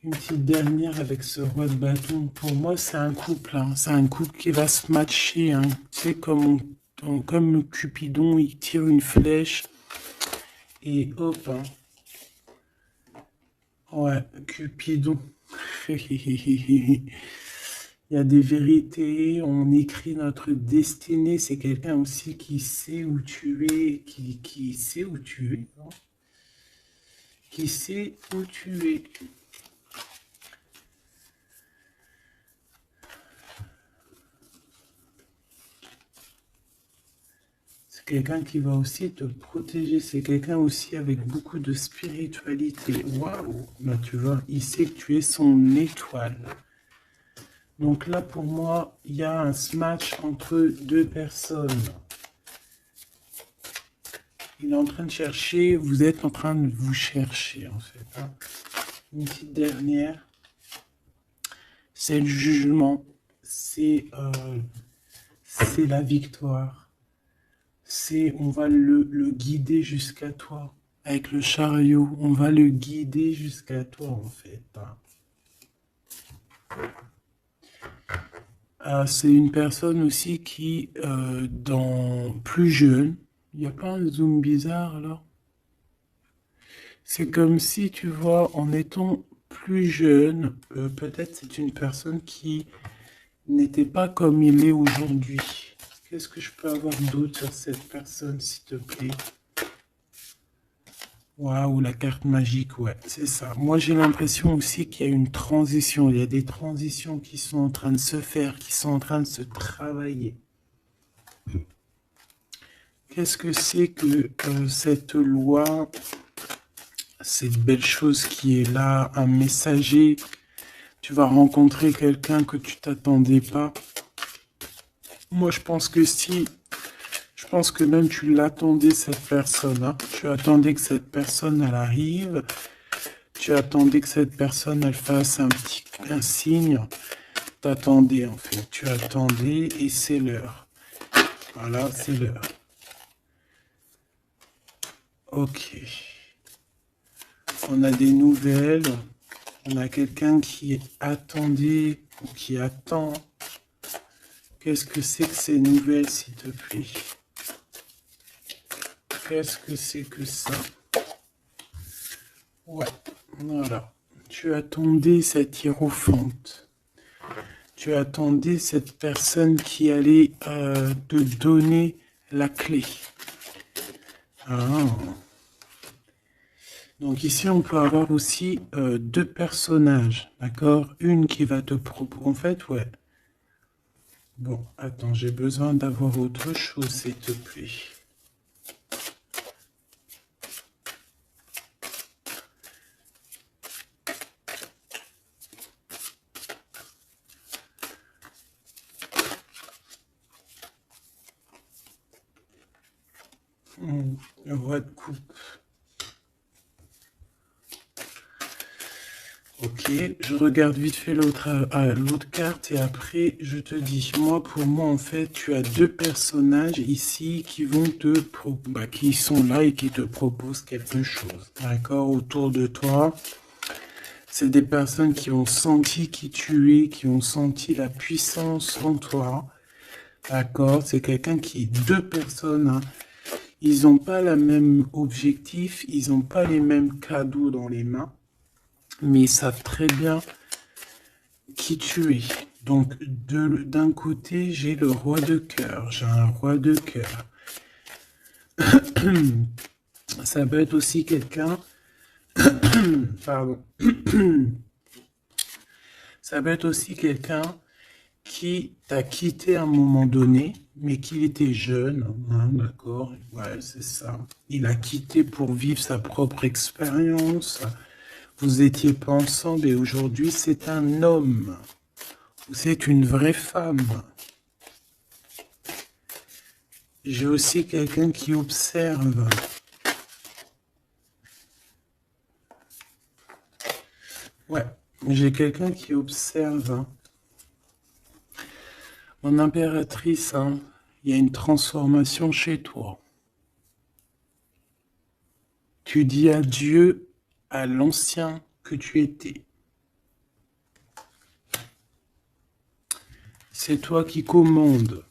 Une petite dernière avec ce roi de bâton. Pour moi, c'est un couple. Hein. C'est un couple qui va se matcher. Hein. C'est comme Cupidon, il tire une flèche. Et hop. Hein. Ouais, Cupidon. Il y a des vérités, on écrit notre destinée. C'est quelqu'un aussi qui sait où tu es, qui sait où tu es. Non? Qui sait où tu es. C'est quelqu'un qui va aussi te protéger. C'est quelqu'un aussi avec beaucoup de spiritualité. Waouh! Bah, tu vois, il sait que tu es son étoile. Donc là, pour moi, il y a un smash entre deux personnes. Il est en train de chercher, vous êtes en train de vous chercher, en fait. Hein. Une petite dernière. C'est le jugement. C'est la victoire. On va le guider jusqu'à toi. Avec le chariot, on va le guider jusqu'à toi, en fait. Hein. C'est une personne aussi qui, plus jeune, il n'y a pas un zoom bizarre, alors? C'est comme si, tu vois, en étant plus jeune. Peut-être c'est une personne qui n'était pas comme il est aujourd'hui. Qu'est-ce que je peux avoir d'autre sur cette personne, s'il te plaît? Waouh, la carte magique, ouais, c'est ça. Moi, j'ai l'impression aussi qu'il y a une transition. Il y a des transitions qui sont en train de se faire, qui sont en train de se travailler. Qu'est-ce que c'est que cette loi, cette belle chose qui est là, un messager? Tu vas rencontrer quelqu'un que tu t'attendais pas. Moi, je pense que si, je pense que même tu l'attendais, cette personne, hein. Tu attendais que cette personne, elle arrive. Tu attendais que cette personne, elle fasse un signe. T'attendais, en fait. Tu attendais et c'est l'heure. Voilà, c'est l'heure. Ok. On a des nouvelles. On a quelqu'un qui attendait ou qui attend. Qu'est-ce que c'est que ces nouvelles, s'il te plaît? Qu'est-ce que c'est que ça? Ouais, voilà. Tu attendais cette hiérophante. Tu attendais cette personne qui allait te donner la clé. Ah. Donc ici, on peut avoir aussi deux personnages, d'accord? Une qui va te proposer... En fait, ouais. Bon, attends, j'ai besoin d'avoir autre chose, s'il te plaît. Le roi de coupe. Ok, je regarde vite fait l'autre carte et après je te dis. Moi, pour moi, en fait, tu as deux personnages ici qui vont qui sont là et qui te proposent quelque chose. D'accord, autour de toi. C'est des personnes qui ont senti qui tu es, qui ont senti la puissance en toi. D'accord, c'est quelqu'un qui, deux personnes, hein. Ils n'ont pas le même objectif, ils n'ont pas les mêmes cadeaux dans les mains, mais ils savent très bien qui tu es. Donc, d'un côté, j'ai le roi de cœur, j'ai un roi de cœur. Ça peut être aussi quelqu'un... Pardon. Ça peut être aussi quelqu'un qui t'a quitté à un moment donné, mais qu'il était jeune, hein, d'accord? Ouais, c'est ça. Il a quitté pour vivre sa propre expérience. Vous étiez pas ensemble et aujourd'hui, c'est un homme. C'est une vraie femme. J'ai aussi quelqu'un qui observe. Ouais, j'ai quelqu'un qui observe. Mon impératrice, hein, il y a une transformation chez toi. Tu dis adieu à l'ancien que tu étais. C'est toi qui commandes.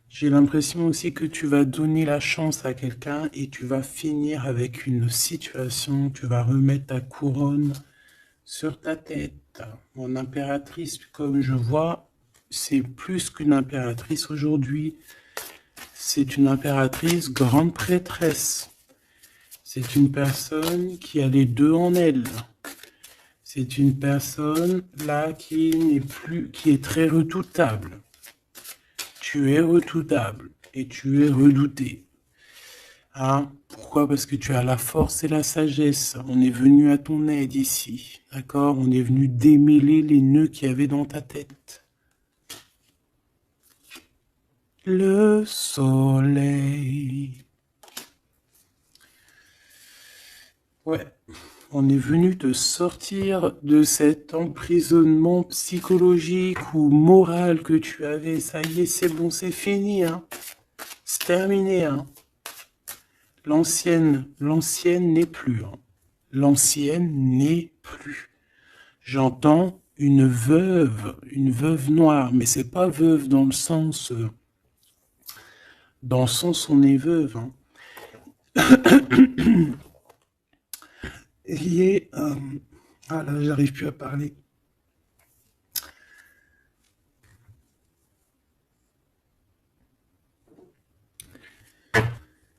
J'ai l'impression aussi que tu vas donner la chance à quelqu'un et tu vas finir avec une situation, tu vas remettre ta couronne sur ta tête. Mon impératrice, comme je vois, c'est plus qu'une impératrice aujourd'hui. C'est une impératrice grande prêtresse. C'est une personne qui a les deux en elle. C'est une personne là qui est très redoutable. Tu es redoutable et tu es redouté. Hein? Pourquoi? Parce que tu as la force et la sagesse. On est venu à ton aide ici. D'accord? On est venu démêler les nœuds qu'il y avait dans ta tête. Le soleil. Ouais. On est venu te sortir de cet emprisonnement psychologique ou moral que tu avais. Ça y est, c'est bon, c'est fini. Hein. C'est terminé. Hein. L'ancienne n'est plus. Hein. L'ancienne n'est plus. J'entends une veuve noire, mais c'est pas veuve dans le sens on est veuve. Hein. lié à... Ah là, j'arrive plus à parler.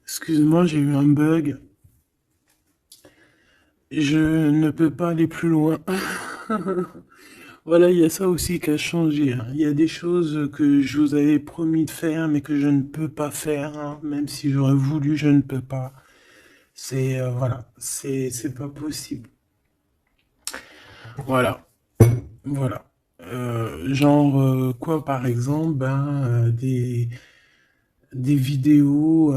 Excuse-moi, j'ai eu un bug. Je ne peux pas aller plus loin. Voilà, il y a ça aussi qui a changé, hein. Il y a des choses que je vous avais promis de faire, mais que je ne peux pas faire, hein. Même si j'aurais voulu, je ne peux pas. Voilà, c'est pas possible. Voilà, voilà. Genre, quoi, par exemple, des vidéos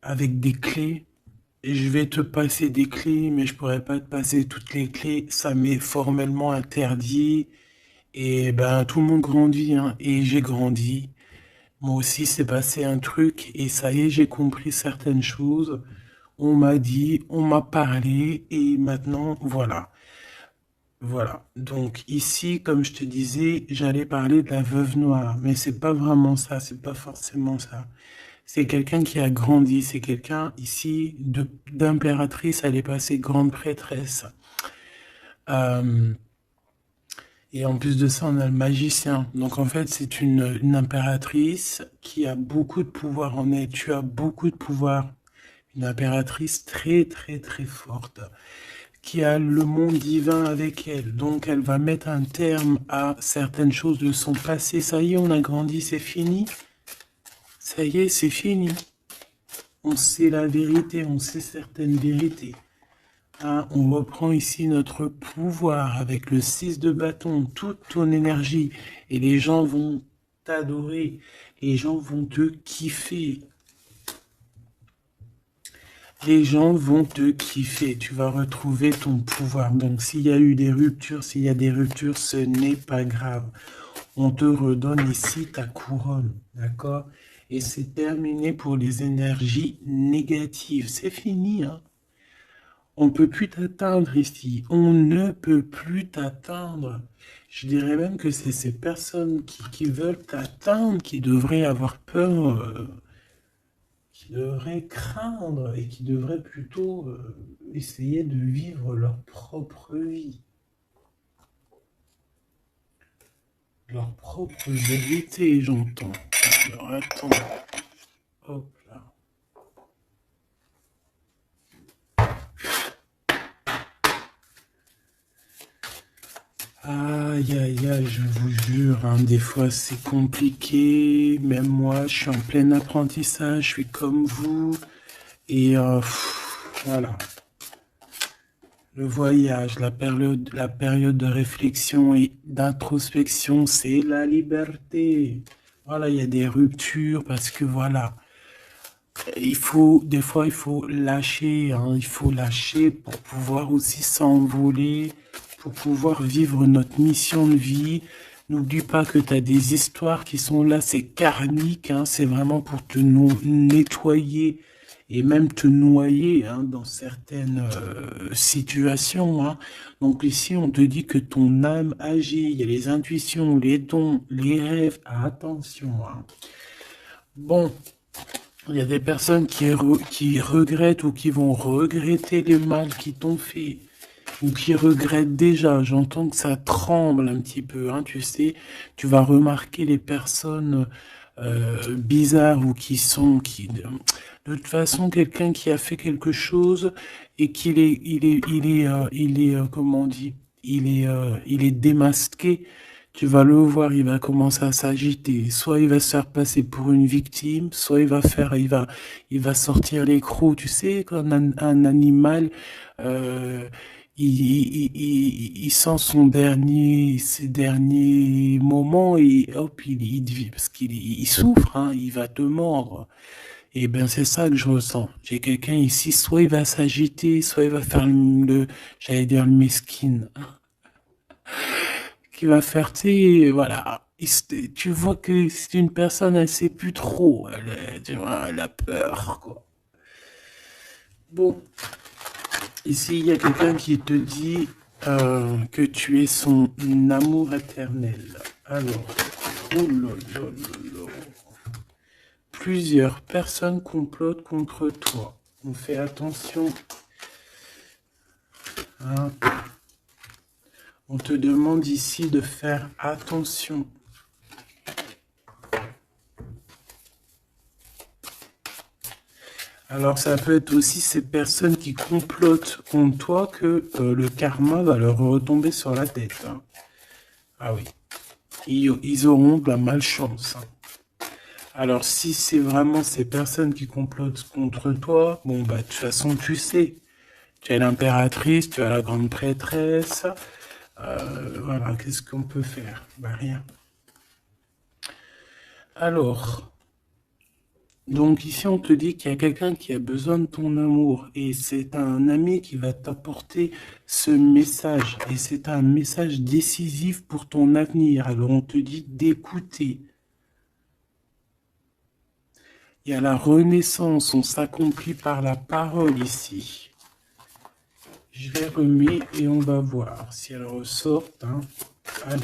avec des clés. Et je vais te passer des clés, mais je pourrais pas te passer toutes les clés. Ça m'est formellement interdit. Et ben, tout le monde grandit, hein. Et j'ai grandi. Moi aussi, c'est passé un truc. Et ça y est, j'ai compris certaines choses. On m'a dit, on m'a parlé. Et maintenant, voilà. Voilà. Donc ici, comme je te disais, j'allais parler de la veuve noire. Mais c'est pas vraiment ça. C'est pas forcément ça. C'est quelqu'un qui a grandi. C'est quelqu'un ici d'impératrice. Elle est passée grande prêtresse. Euh, Et en plus de ça, on a le magicien. Donc en fait, c'est une impératrice qui a beaucoup de pouvoir en elle. Tu as beaucoup de pouvoir. Une impératrice très très très forte, qui a le monde divin avec elle. Donc elle va mettre un terme à certaines choses de son passé. Ça y est, on a grandi, c'est fini. Ça y est, c'est fini. On sait la vérité, on sait certaines vérités. Hein, on reprend ici notre pouvoir avec le 6 de bâton, toute ton énergie. Et les gens vont t'adorer. Les gens vont te kiffer. Les gens vont te kiffer. Tu vas retrouver ton pouvoir. Donc, s'il y a eu des ruptures, s'il y a des ruptures, ce n'est pas grave. On te redonne ici ta couronne. D'accord? Et c'est terminé pour les énergies négatives. C'est fini, hein? On ne peut plus t'atteindre ici. On ne peut plus t'atteindre. Je dirais même que c'est ces personnes qui veulent t'atteindre qui devraient avoir peur, qui devraient craindre et qui devraient plutôt essayer de vivre leur propre vie, leur propre vérité, j'entends. Alors attends. Hop là. Aïe, aïe, aïe, je vous jure, hein, des fois c'est compliqué. Même moi, je suis en plein apprentissage, je suis comme vous. Et voilà, le voyage, la période de réflexion et d'introspection, c'est la liberté. Voilà, il y a des ruptures parce que voilà, des fois, il faut lâcher, hein, il faut lâcher pour pouvoir aussi s'envoler, pour pouvoir vivre notre mission de vie. N'oublie pas que tu as des histoires qui sont là, c'est karmique, hein, c'est vraiment pour te nettoyer et même te noyer, hein, dans certaines situations, hein. Donc ici, on te dit que ton âme agit, il y a les intuitions, les dons, les rêves, attention, hein. Bon. Il y a des personnes qui regrettent ou qui vont regretter les mal qui t'ont fait, ou qui regrettent déjà. J'entends que ça tremble un petit peu, hein, tu sais. Tu vas remarquer les personnes bizarres ou de toute façon, quelqu'un qui a fait quelque chose et comment on dit, il est démasqué. Tu vas le voir, il va commencer à s'agiter. Soit il va se faire passer pour une victime, soit il va sortir les crocs. Tu sais, quand un animal, euh, il sent ses derniers moments et hop, parce il souffre, hein, il va te mordre. Et ben c'est ça que je ressens. J'ai quelqu'un ici, soit il va s'agiter, soit il va faire j'allais dire le mesquine, qui va faire, tu sais, voilà. Tu vois que c'est une personne, elle sait plus trop, tu vois, elle a peur, quoi. Bon, ici, il y a quelqu'un qui te dit que tu es son amour éternel. Alors, oh là là là là. Plusieurs personnes complotent contre toi. On fait attention. Hein. On te demande ici de faire attention. Alors, ça peut être aussi ces personnes qui complotent contre toi que le karma va leur retomber sur la tête. Hein. Ah oui. Ils auront de la malchance. Hein. Alors, si c'est vraiment ces personnes qui complotent contre toi, bon, bah, de toute façon, tu sais. Tu as l'impératrice, tu as la grande prêtresse. Voilà, qu'est-ce qu'on peut faire? Bah, rien. Alors, donc ici, on te dit qu'il y a quelqu'un qui a besoin de ton amour. Et c'est un ami qui va t'apporter ce message. Et c'est un message décisif pour ton avenir. Alors, on te dit d'écouter. Il y a la renaissance, on s'accomplit par la parole ici. Je les remets et on va voir si elles ressortent. Hein. Allez.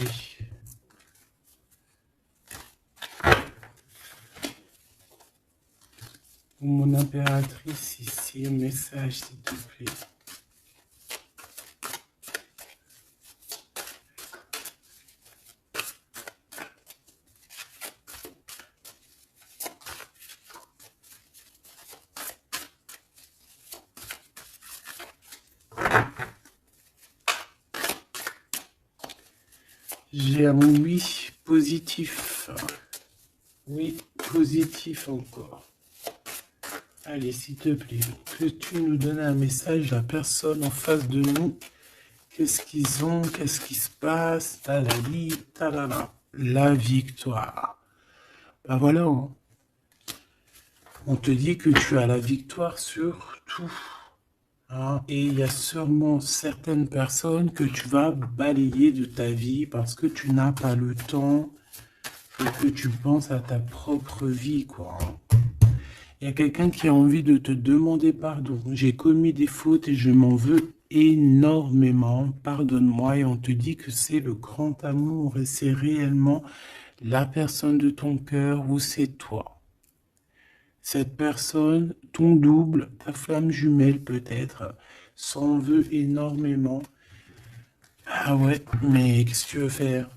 Mon impératrice ici, un message s'il te plaît. J'ai un oui positif. Oui, positif encore. Allez, s'il te plaît, que tu nous donnes un message à la personne en face de nous. Qu'est-ce qu'ils ont? Qu'est-ce qui se passe? Talali, talala. La victoire. Ben voilà. Hein. On te dit que tu as la victoire sur tout. Hein, et il y a sûrement certaines personnes que tu vas balayer de ta vie parce que tu n'as pas le temps et que tu penses à ta propre vie, quoi. Il y a quelqu'un qui a envie de te demander pardon. J'ai commis des fautes et je m'en veux énormément. Pardonne-moi. Et on te dit que c'est le grand amour et c'est réellement la personne de ton cœur ou c'est toi. Cette personne, ton double, ta flamme jumelle peut-être, s'en veut énormément. Ah ouais, mais qu'est-ce que tu veux faire? De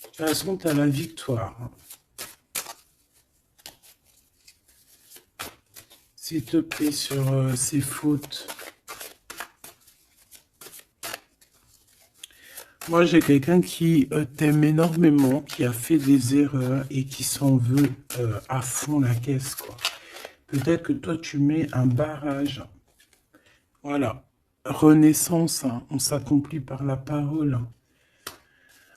toute façon, tu as la victoire. S'il te plaît, sur ces fautes. Moi, j'ai quelqu'un qui t'aime énormément, qui a fait des erreurs et qui s'en veut à fond la caisse, quoi. Peut-être que toi, tu mets un barrage. Voilà. Renaissance, hein. On s'accomplit par la parole.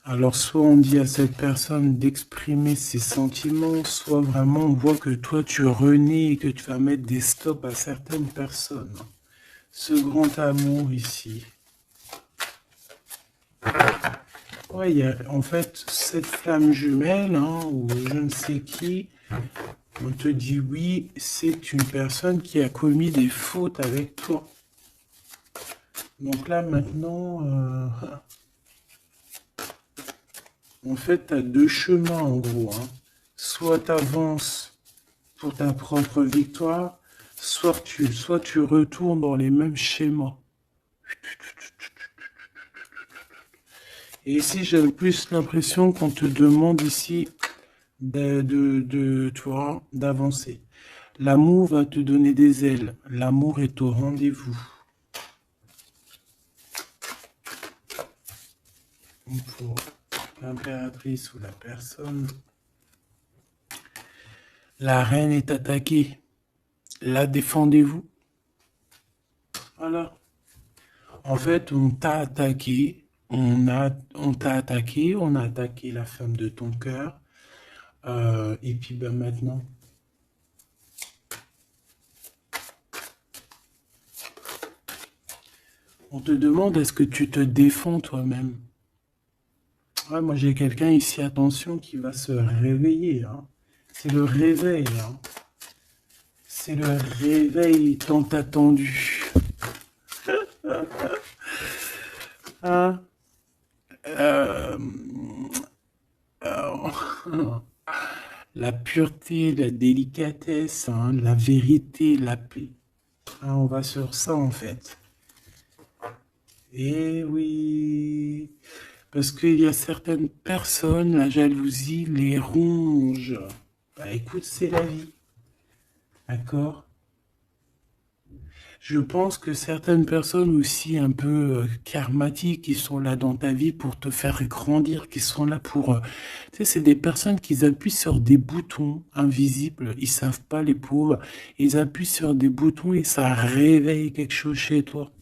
Alors, soit on dit à cette personne d'exprimer ses sentiments, soit vraiment on voit que toi, tu renais et que tu vas mettre des stops à certaines personnes. Ce grand amour ici. Ouais, il y a en fait cette flamme jumelle, hein, ou je ne sais qui, on te dit oui, c'est une personne qui a commis des fautes avec toi. Donc là maintenant, en fait, tu as deux chemins en gros. Hein. Soit tu avances pour ta propre victoire, soit tu retournes dans les mêmes schémas. Et ici, j'ai plus l'impression qu'on te demande ici d'avancer. L'amour va te donner des ailes. L'amour est au rendez-vous. Pour l'impératrice ou la personne. La reine est attaquée. La défendez-vous. Voilà. En fait, on t'a attaqué. On t'a attaqué. On a attaqué la femme de ton cœur. Et puis ben maintenant. On te demande est-ce que tu te défends toi-même. Ouais, moi j'ai quelqu'un ici, attention, qui va se réveiller. Hein. C'est le réveil. Hein. C'est le réveil tant attendu. Hein? La pureté, la délicatesse, hein, la vérité, la paix. Hein, on va sur ça en fait. Eh oui, parce qu'il y a certaines personnes, la jalousie les ronge. Bah écoute, c'est la vie, d'accord? Je pense que certaines personnes aussi un peu karmatiques, qui sont là dans ta vie pour te faire grandir, qui sont là pour... tu sais, c'est des personnes qui appuient sur des boutons invisibles, ils savent pas les pauvres, ils appuient sur des boutons et ça réveille quelque chose chez toi.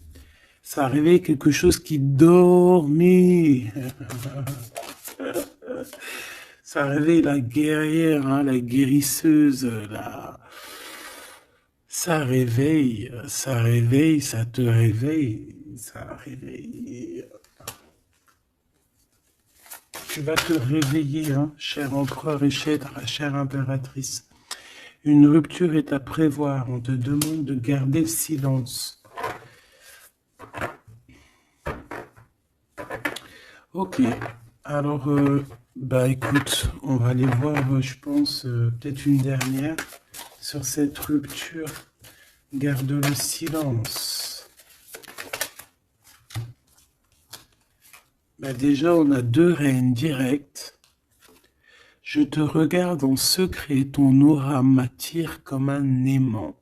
Ça réveille quelque chose qui dormait. Ça réveille la guerrière, hein, la guérisseuse, ça réveille, ça te réveille, ça réveille. Tu vas te réveiller, hein, cher empereur et chère impératrice. Une rupture est à prévoir, on te demande de garder le silence. Ok, alors, bah écoute, on va aller voir, je pense, peut-être une dernière sur cette rupture. Garde le silence. Bah déjà, on a 2 reines directes. Je te regarde en secret, ton aura m'attire comme un aimant.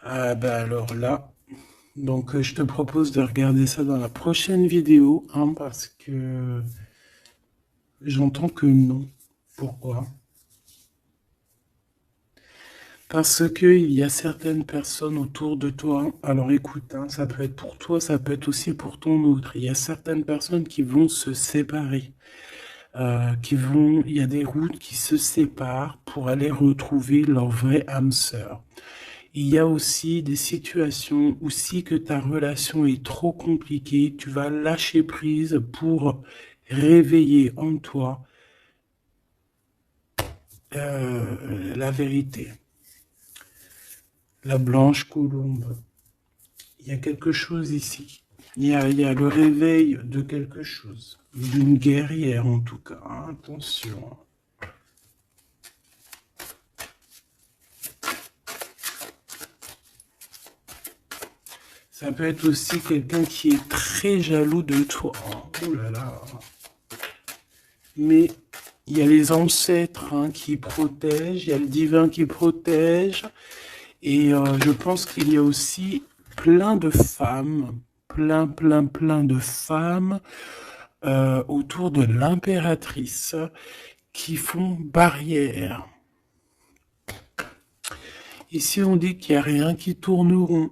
Ah bah alors là, donc je te propose de regarder ça dans la prochaine vidéo, hein, parce que j'entends que non. Pourquoi? Parce qu'il y a certaines personnes autour de toi, alors écoute, hein, ça peut être pour toi, ça peut être aussi pour ton autre. Il y a certaines personnes qui vont se séparer, il y a des routes qui se séparent pour aller retrouver leur vraie âme sœur. Il y a aussi des situations où si que ta relation est trop compliquée, tu vas lâcher prise pour réveiller en toi la vérité. La blanche colombe. Il y a quelque chose ici. Il y a le réveil de quelque chose. D'une guerrière en tout cas. Hein, attention. Ça peut être aussi quelqu'un qui est très jaloux de toi. Oh là là. Mais il y a les ancêtres, hein, qui protègent, il y a le divin qui protège. Et je pense qu'il y a aussi plein de femmes, plein de femmes autour de l'impératrice qui font barrière. Ici, on dit qu'il n'y a rien qui tourne rond.